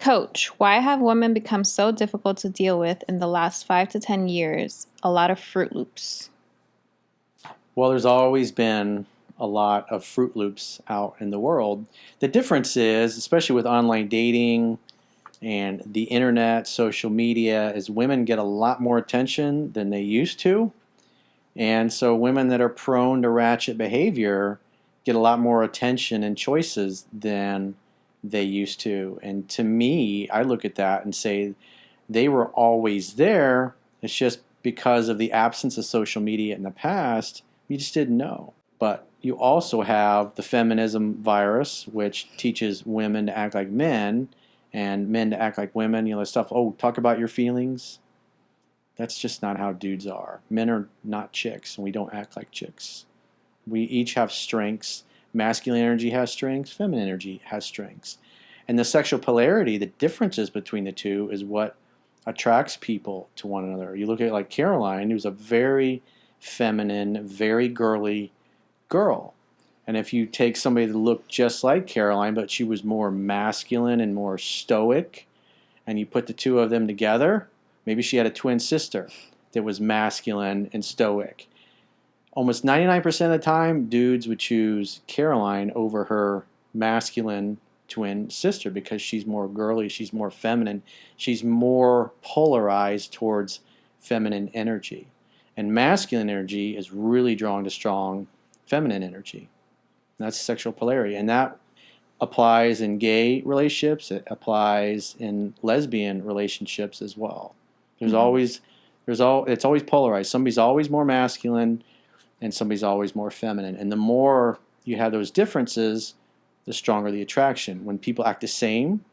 Coach, why have women become so difficult to deal with in the last 5 to 10 years? A lot of Fruit Loops. Well, there's always been a lot of Fruit Loops out in the world. The difference is, especially with online dating and the internet, social media, is women get a lot more attention than they used to. And so women that are prone to ratchet behavior get a lot more attention and choices than they used to. And to me, I look at that and say they were always there. It's just because of the absence of social media in the past, you just didn't know. But you also have the feminism virus, which teaches women to act like men and men to act like women. You know, stuff, oh, talk about your feelings. That's just not how dudes are. Men are not chicks, and we don't act like chicks. We each have strengths. Masculine energy has strengths. Feminine energy has strengths. And the sexual polarity, the differences between the two is what attracts people to one another. You look at like Caroline, who's a very feminine, very girly girl. And if you take somebody that looked just like Caroline, but she was more masculine and more stoic, and you put the two of them together, maybe she had a twin sister that was masculine and stoic. Almost 99% of the time, dudes would choose Caroline over her masculine twin sister because she's more girly, she's more feminine, she's more polarized towards feminine energy. And masculine energy is really drawn to strong feminine energy. That's sexual polarity. And that applies in gay relationships. It applies in lesbian relationships as well. It's always polarized. Somebody's always more masculine and somebody's always more feminine. And the more you have those differences, the stronger the attraction. When people act the same,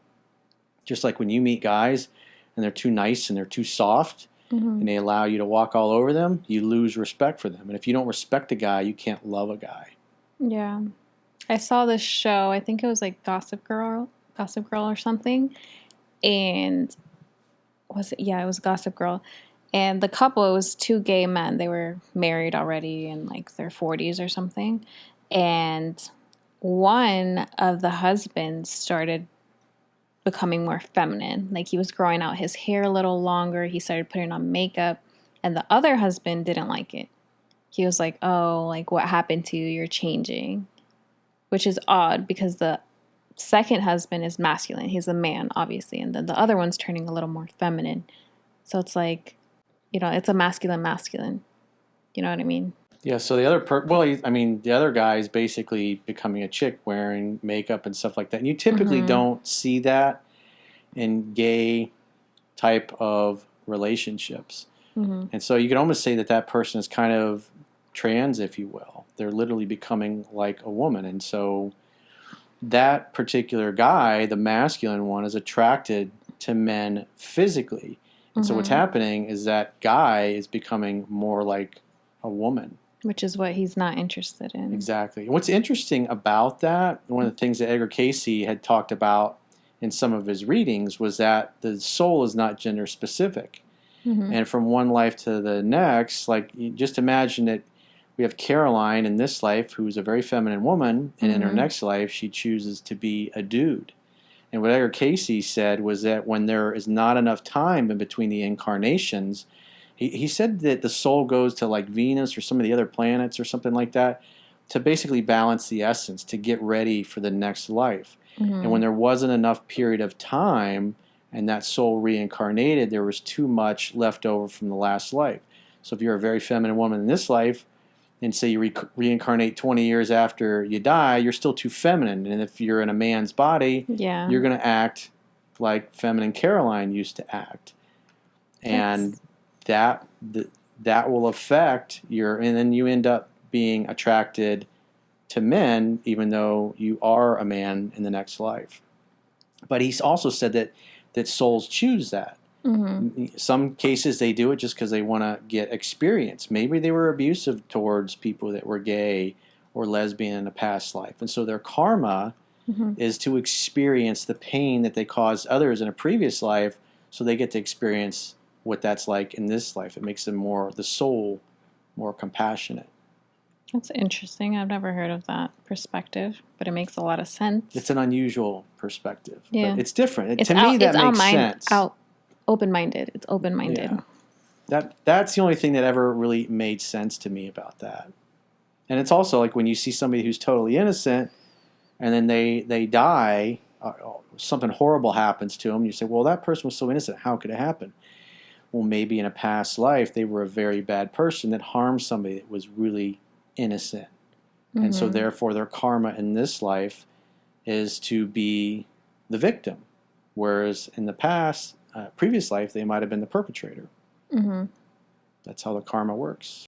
just like when you meet guys and they're too nice and they're too soft, and they allow you to walk all over them, you lose respect for them. And if you don't respect a guy, you can't love a guy. Yeah. I saw this show, I think it was like Gossip Girl or something. And it was Gossip Girl. And the couple, it was two gay men. They were married already in like their 40s or something. And one of the husbands started becoming more feminine. Like he was growing out his hair a little longer. He started putting on makeup. And the other husband didn't like it. He was like, oh, like what happened to you? You're changing. Which is odd because the second husband is masculine. He's a man, obviously. And then the other one's turning a little more feminine. So it's like, it's a masculine. You know what I mean? Yeah, so the other guy is basically becoming a chick wearing makeup and stuff like that. And you typically don't see that in gay type of relationships. And so you can almost say that person is kind of trans, if you will. They're literally becoming like a woman. And so that particular guy, the masculine one, is attracted to men physically. And so what's happening is that guy is becoming more like a woman. Which is what he's not interested in. Exactly. And what's interesting about that, one of the things that Edgar Cayce had talked about in some of his readings was that the soul is not gender specific. And from one life to the next, like just imagine that we have Caroline in this life who's a very feminine woman, and in her next life she chooses to be a dude. And what Edgar Cayce said was that when there is not enough time in between the incarnations, he said that the soul goes to like Venus or some of the other planets or something like that to basically balance the essence, to get ready for the next life. And when there wasn't enough period of time and that soul reincarnated, there was too much left over from the last life. So if you're a very feminine woman in this life, and say you reincarnate 20 years after you die, you're still too feminine. And if you're in a man's body, you're going to act like feminine Caroline used to act. And that will affect and then you end up being attracted to men, even though you are a man in the next life. But he's also said that souls choose that. Some cases they do it just because they want to get experience. Maybe they were abusive towards people that were gay or lesbian in a past life. And so their karma is to experience the pain that they caused others in a previous life so they get to experience what that's like in this life. It makes them the soul more compassionate. That's interesting. I've never heard of that perspective, but it makes a lot of sense. It's an unusual perspective, Yeah. but it's different. It's To me, that it's makes sense. Open-minded. It's open-minded. Yeah. That's the only thing that ever really made sense to me about that. And it's also like when you see somebody who's totally innocent and then they die, something horrible happens to them, you say, well, that person was so innocent. How could it happen? Well, maybe in a past life they were a very bad person that harmed somebody that was really innocent. And so therefore their karma in this life is to be the victim. Whereas in the past, previous life, they might have been the perpetrator. Mm-hmm. That's how the karma works.